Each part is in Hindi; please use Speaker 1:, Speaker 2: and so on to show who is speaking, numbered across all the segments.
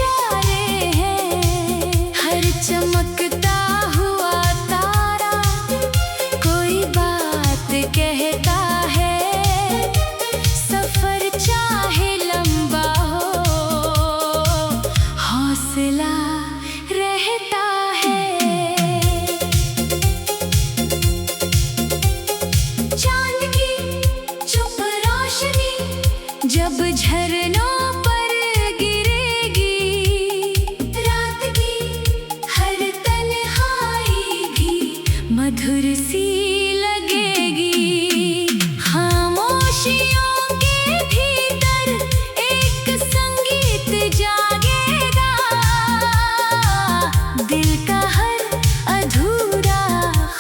Speaker 1: इशारे हैं, हर चमकता हुआ तारा कोई बात कहता है। सफर चाहे लंबा हो, हौसला रहता है। चांद की चुप रोशनी जब झरनों पर गिरेगी, रात की हर तन्हाई भी मधुर सी लगेगी। खामोशियों के भीतर एक संगीत जागेगा, दिल का हर अधूरा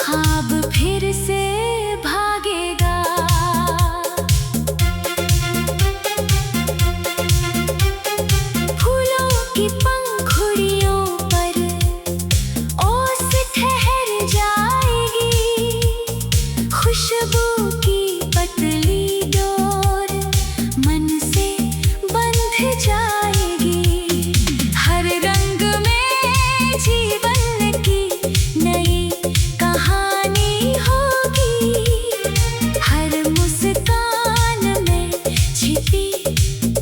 Speaker 1: ख्वाब फिर से भागेगा। फूलों की पंखुड़ियों पर ओस ठहर जाएगी, खुशबू की पतली डोर मन से बंध जाएगी। हर रंग में जीवन की नई कहानी होगी, हर मुस्कान में छिपी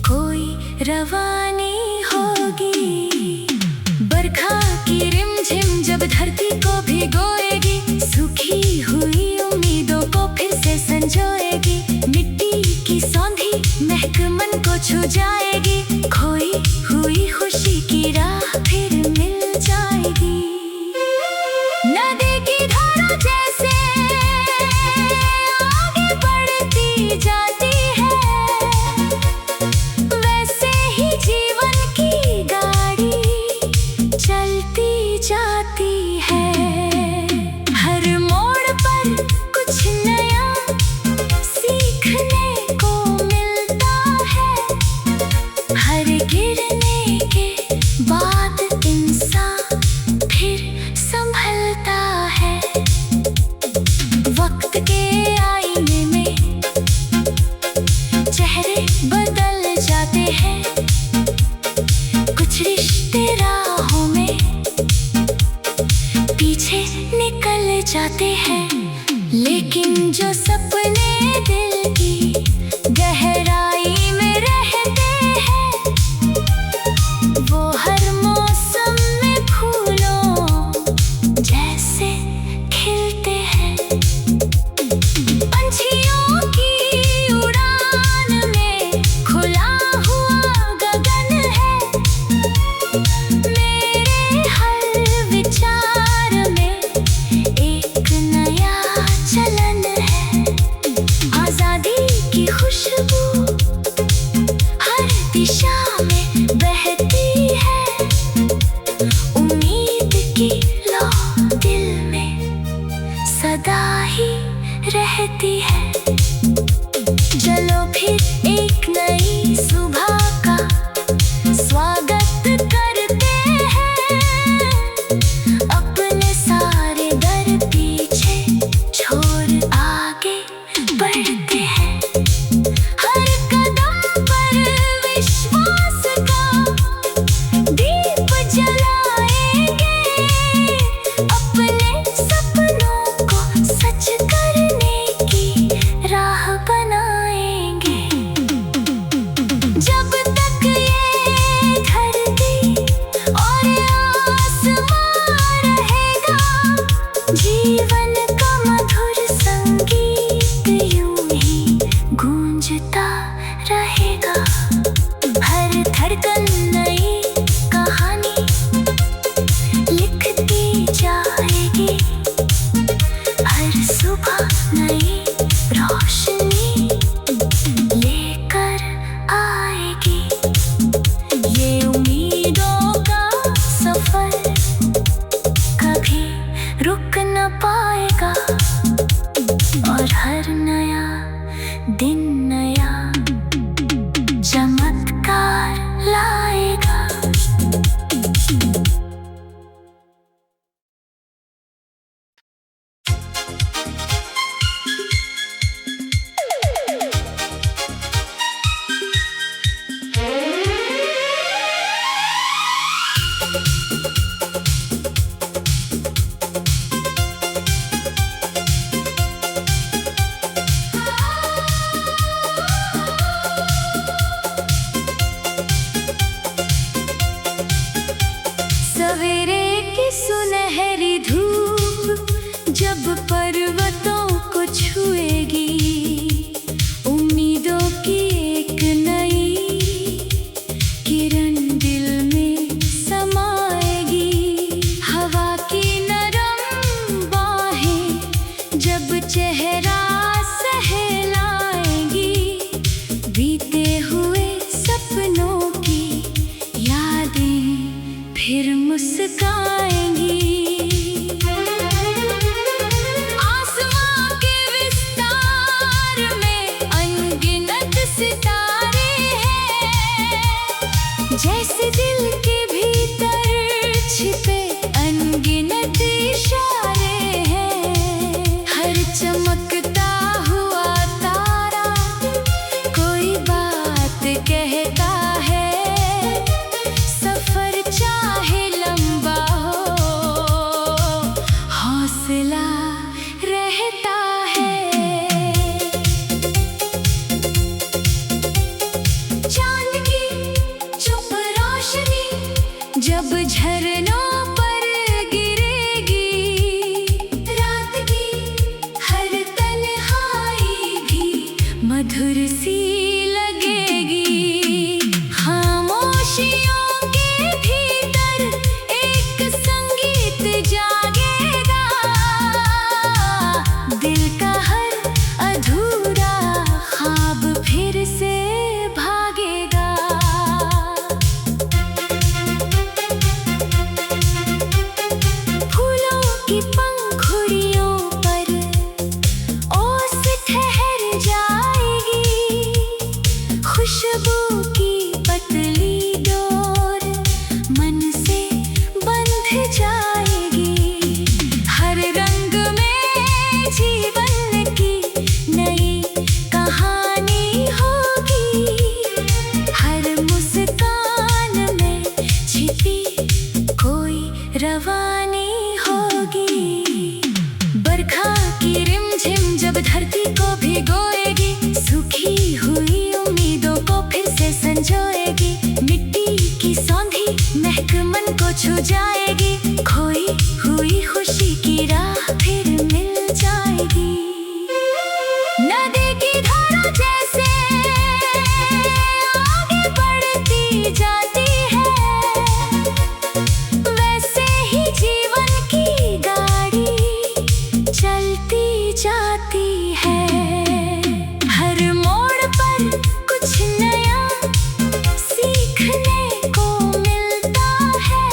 Speaker 1: कोई रवानी होगी। बरखा की रिमझिम जब धरती को भिगोएगी, सूखी हुई उम्मीदों को फिर से संजोएगी। मिट्टी की सौंधी महक मन को छू जाएगी, खोई हुई खुशी की राह फिर मिल जाएगी। नदी की धारा जैसे आगे बढ़ती जाती है, वैसे ही जीवन की गाड़ी चलती जाती है। हर मोड़ पर कुछ नया सीखने को मिलता है, हर गिरने के बाद इंसान फिर संभलता है। वक्त के आईने में चेहरे बदल जाते हैं, कुछ रिश्ते राहों में पीछे निकल जाते हैं, लेकिन जो सपने दिल की गहराई में रहते हैं, वो हर मौसम में फूलों जैसे खिलते हैं। पंछियों की उड़ान में खुला हुआ गगन है, मेरे हर विचार में एक नया चलन है। आजाद सवेरे की सुनहरी धूप जब पर्वतों को छुएगी, उम्मीदों की एक नई किरण दिल में समाएगी। हवा की नरम बाहें जब चेहरा सहलाएंगी, बीते हुए सपनों की यादें फिर मुस्काएंगी। आसमां के विस्तार में अनगिनत सितारे हैं, जैसे दिल के भीतर छिपे अनगिनत इशारे हैं। हर चमकता हुआ तारा कोई बात कहता है, सफर चाहे लंबा हो हौसला रहता है। चांद की चुप रोशनी जब झरनों पर गिरेगी, रात की हर तन्हाई भी मधुर सी लगेगी। खामोशियों के भीतर एक संगीत जागेगा, दिल का हर अधूरा ख्वाब फिर से भागेगा। फूलों की पंखुड़ियों पर ओस ठहर जाएगी, खुशबू की पतली डोर मन से बंध जाएगी। हर रंग में जीवन की नई कहानी होगी, हर मुस्कान में छिपी कोई रवानी होगी। बरखा की रिमझिम जब धरती को भिगोएगी, सूखी हुई उम्मीदों को फिर से संजोएगी। मिट्टी की सौंधी महक मन को छू जाएगी, खोई हुई खुशी की राह फिर मिल जाएगी। नदी की धारा जैसे आगे बढ़ती जाती है, वैसे ही जीवन की गाड़ी चलती जाती है। हर मोड़ पर कुछ नया सीखने को मिलता है,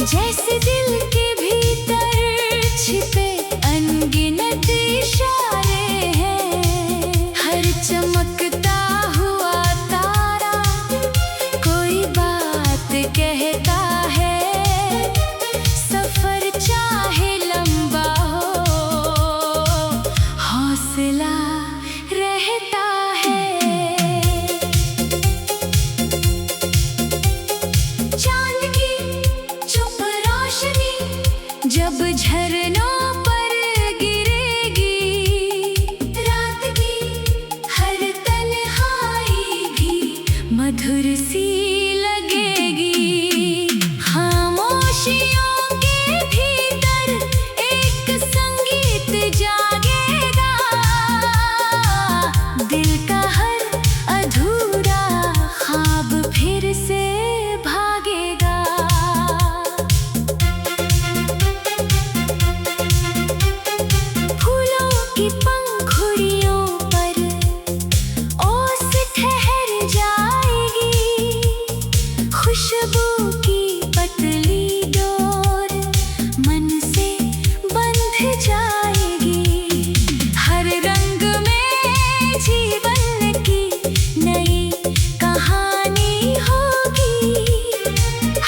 Speaker 1: जैसे दिल के भीतर छिपे अनगिनत इशारे हैं। हर चमकता हुआ तारा कोई बात कहता है। सफर चाहे लंबा हो, हौसला रहता है। चांद की चुप रोशनी जब झरनों पर गिरेगी, रात की हर तन्हाई भी मधुर सी लगेगी। खामोशियों के भीतर एक संगीत जागेगा। दिल का हर अधूरा ख्वाब फिर से भागेगा। फूलों की पंखुड़ियों पर ओस ठहर जाएगी। खुशबू की पतली डोर मन से बंध जाएगी। हर रंग में जीवन की नई कहानी होगी।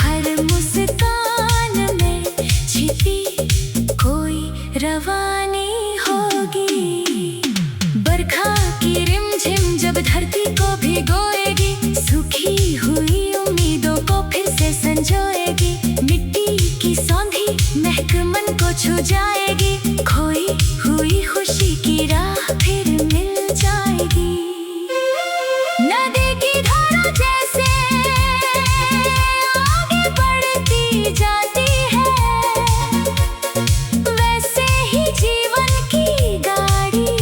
Speaker 1: हर मुस्कान में छिपी कोई रवानी होगी। बरखा की रिमझिम जब धरती को भिगोएगी, सूखी हुई उम्मीदों को फिर से संजोएगी। मिट्टी की सौंधी महक मन को छू जाएगी। खोई हुई खुशी की राह फिर मिल जाएगी। नदी की धारा जैसे आगे बढ़ती जाती है, वैसे ही जीवन की गाड़ी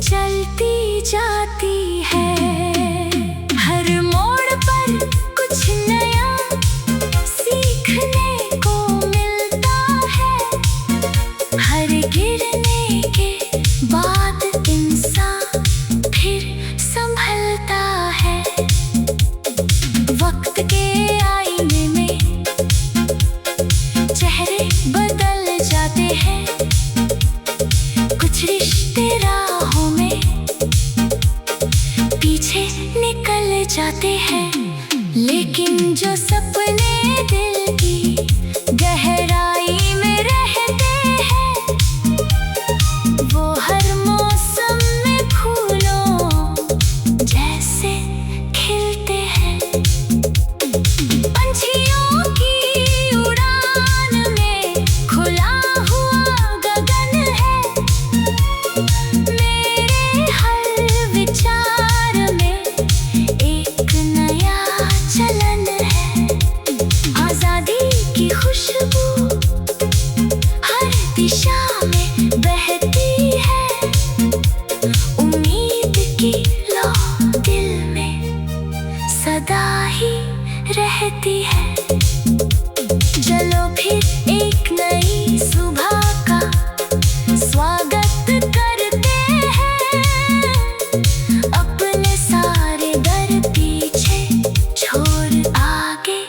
Speaker 1: चलती जाती है। हर मोड़ पर कुछ नया सीखने को मिलता है। हर गिरने के बाद इंसान फिर संभलता है। वक्त के आईने में चेहरे बदल जाते हैं। कुछ रिश्ते राहों में पीछे निकल जाते हैं। लेकिन जो सपने दिल की गहराई में रहते हैं, वो हर मौसम में फूलों जैसे खिलते हैं। पंछियों की उड़ान में खुला हुआ गगन है। मेरे हर विचार में एक नया चलन है। आजादी की खुशबू हर दिशा में बहती है। उम्मीद की लौ दिल में सदा ही रहती है। चलो फिर एक नई सुबह का स्वागत करते हैं। अपने सारे डर पीछे छोड़ आगे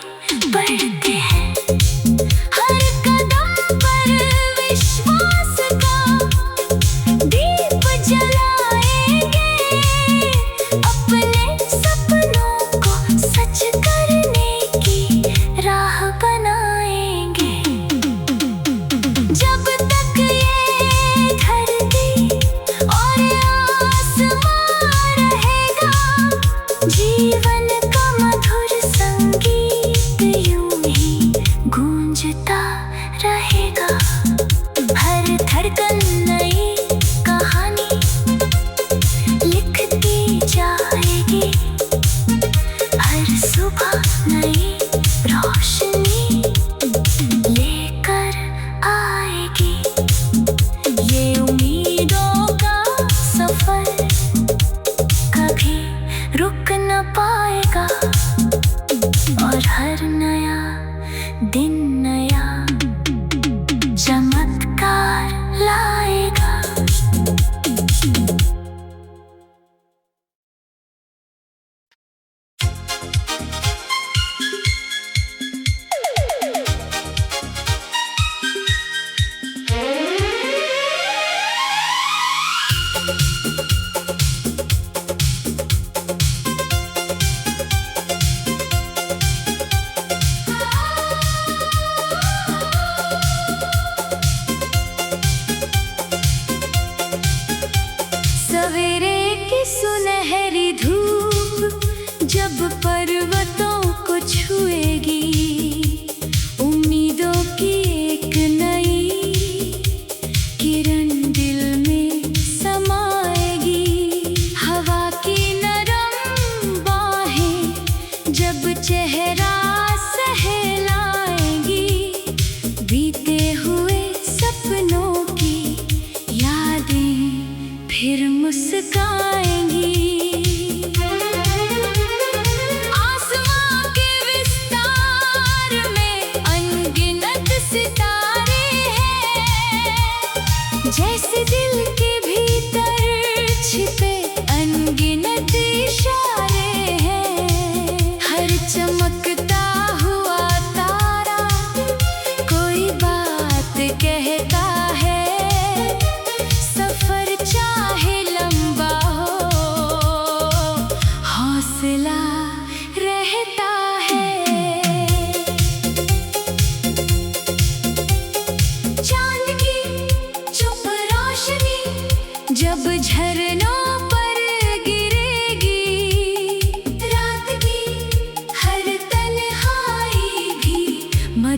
Speaker 1: बढ़ते हैं। हर कदम पर विश्वास का दीप जलाएंगे। अपने सपनों को सच करने की राह बनाएंगे। जब तक ये धरती और आसमां रहेगा, जीवन का मधुर संगीत यूं ही गूंजता रहेगा। हर धड़कन नई कहानी लिखती जाएगी। हर सुबह नई रोशनी लेकर आएगी। ये उम्मीदों का सफर कभी रुक न पाएगा। और हर नया दिन नया चमत्कार लाएगा।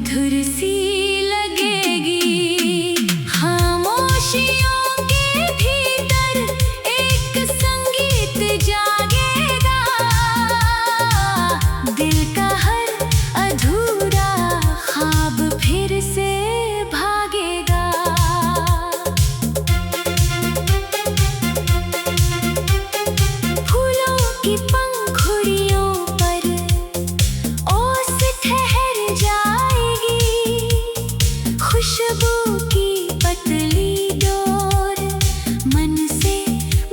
Speaker 1: मधुर सी लगेगी। खामोशियों के भीतर एक संगीत जागेगा। दिल का हर अधूरा ख्वाब फिर से भागेगा। फूलों की पंखुड़ियों पर ओस ठहर जाएगी। खुशबू की पतली डोर मन से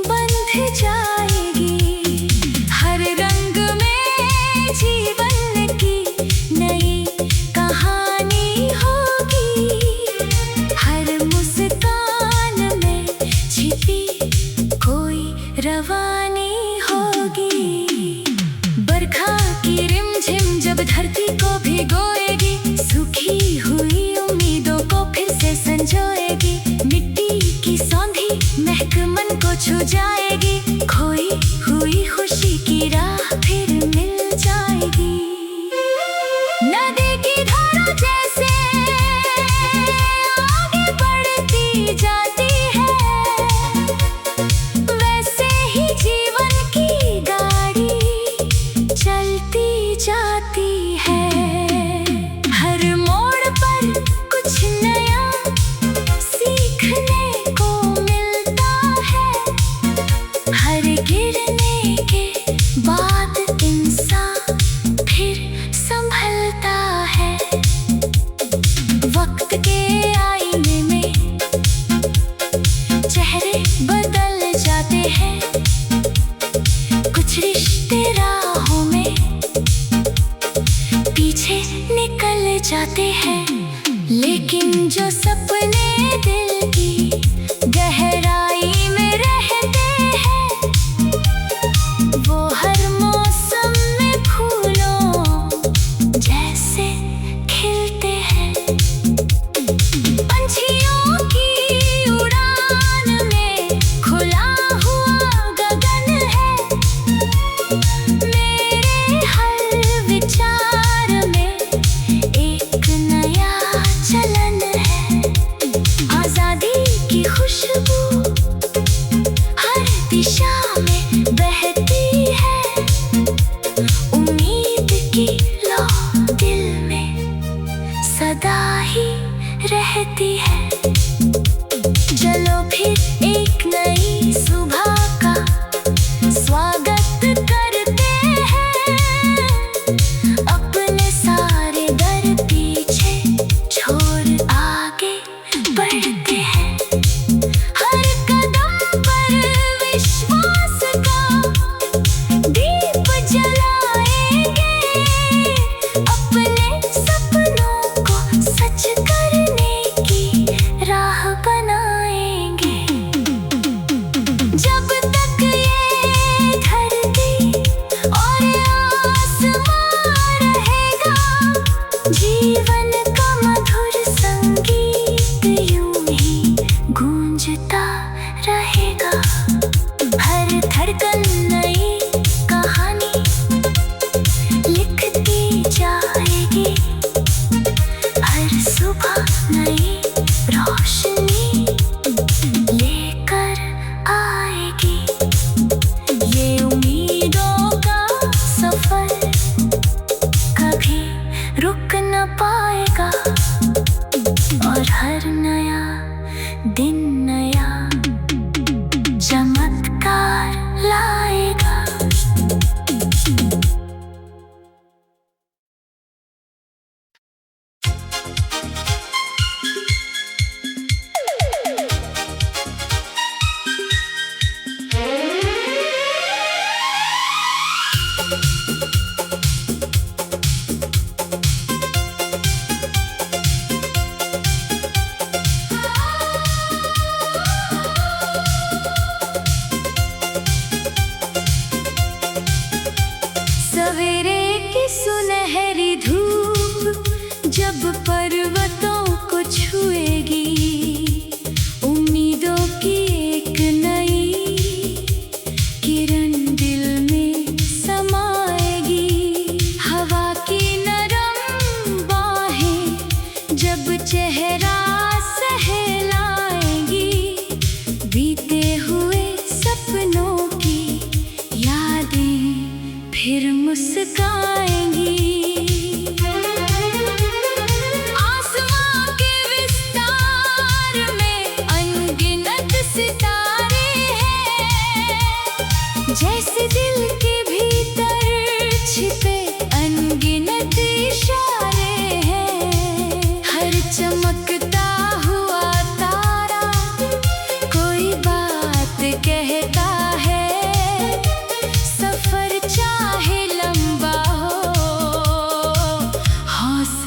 Speaker 1: बंध जाएगी। हर रंग में जीवन की नई कहानी होगी। हर मुस्कान में छिपी कोई रवानी होगी। बरखा की रिमझिम जब धरती को भिगोएगी। सूखी हुई उम्मीदों को फिर से संजोएगी। मिट्टी की सौंधी महक मन को छू जाएगी। खोई हुई खुशी की राह फिर मिल जाएगी। नदी की धारा जैसे आगे बढ़ती जाती है, वैसे ही जीवन की गाड़ी चलती जाती है। हर मोड़ पर कुछ नया सीखने को मिलता है। हर गिरने के बाद इंसान फिर संभलता है। वक्त के आईने में चेहरे बदल जाते हैं। कुछ रिश्ते राहों में पीछे निकल जाते हैं। लेकिन जो सपने दिल की गहराई में रहते हैं, वो हर मौसम में फूलों जैसे खिलते हैं। पंछियों की उड़ान में खुला हुआ गगन है। मेरे हर विचार में एक नया चलन है। आजादी की खुशबू हर दिशा में बहती है। उम्मीद की लौ दिल में सदा ही रहती है। चलो फिर एक नई सुबह का स्वागत करते हैं। अपने सारे डर पीछे छोड़ आगे बढ़ते हैं। हर कदम पर विश्वास का दीप जलाएंगे। अपने सपनों को सच करने की राह बनाएंगे। जब तक ये धरती और आसमान रहेगा, जीवन का मधुर संगीत यूं ही गूंजता रहेगा। हर धड़कन नई कहानी लिखती जाएगी। हर सुबह नई रोशनी लेकर आएगी। ये उम्मीदों का सफर कभी रुक न पाएगा। और हर नया दिन नया चमत्कार लाएगा।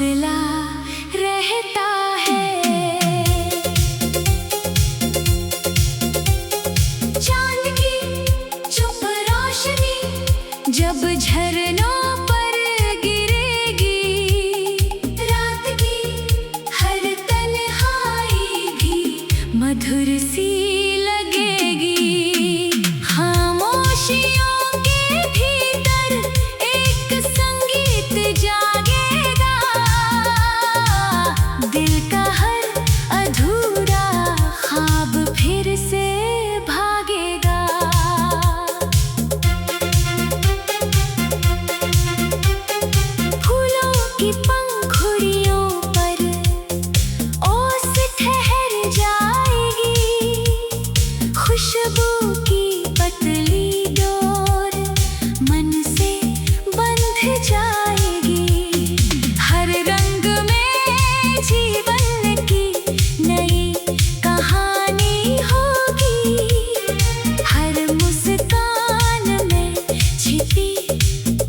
Speaker 1: हौसला रहता है। चांद की चुप रोशनी जब झरनों पर गिरेगी, रात की हर तन्हाई भी मधुर सी लगेगी। खामोशियों के भीतर एक संगीत जागेगा, दिल का हर अधूरा ख्वाब फिर से भागेगा। फूलों की पंखुड़ियों पर ओस ठहर जाएगी, खुशबू की पतली डोर मन से बंध जाएगी। हर रंग में जीवन की नई कहानी होगी, हर मुस्कान में छिपी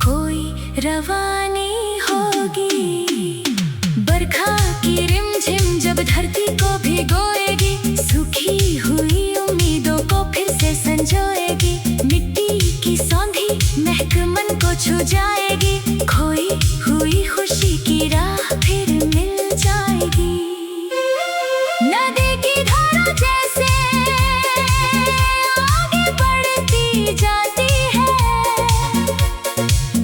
Speaker 1: कोई रवानी होगी। बरखा की रिमझिम जब धरती को भिगोएगी, सूखी हुई उम्मीदों को फिर से संजोएगी। मिट्टी की सौंधी महक मन को छू जाएगी, खोई हुई खुशी की राह फिर मिल जाएगी। नदी की धारा जैसे आगे बढ़ती जाती है,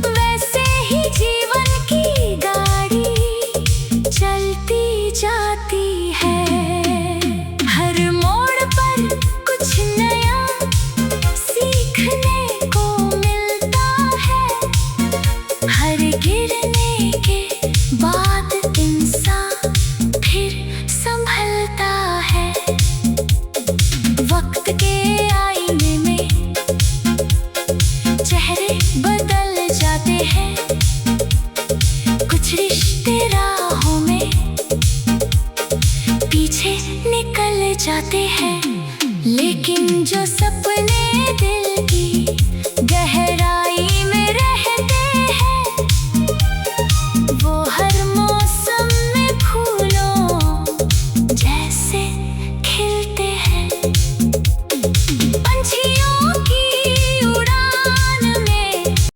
Speaker 1: वैसे ही जीवन की गाड़ी चलती जाती है। हर मोड़ पर कुछ नया सीखने को मिलता है, हर गिरने के बाद इंसान फिर संभलता है। वक्त के आईने में चेहरे बदल जाते हैं, कुछ रिश्ते राहों में पीछे निकल जाते हैं, लेकिन जो सपने दिल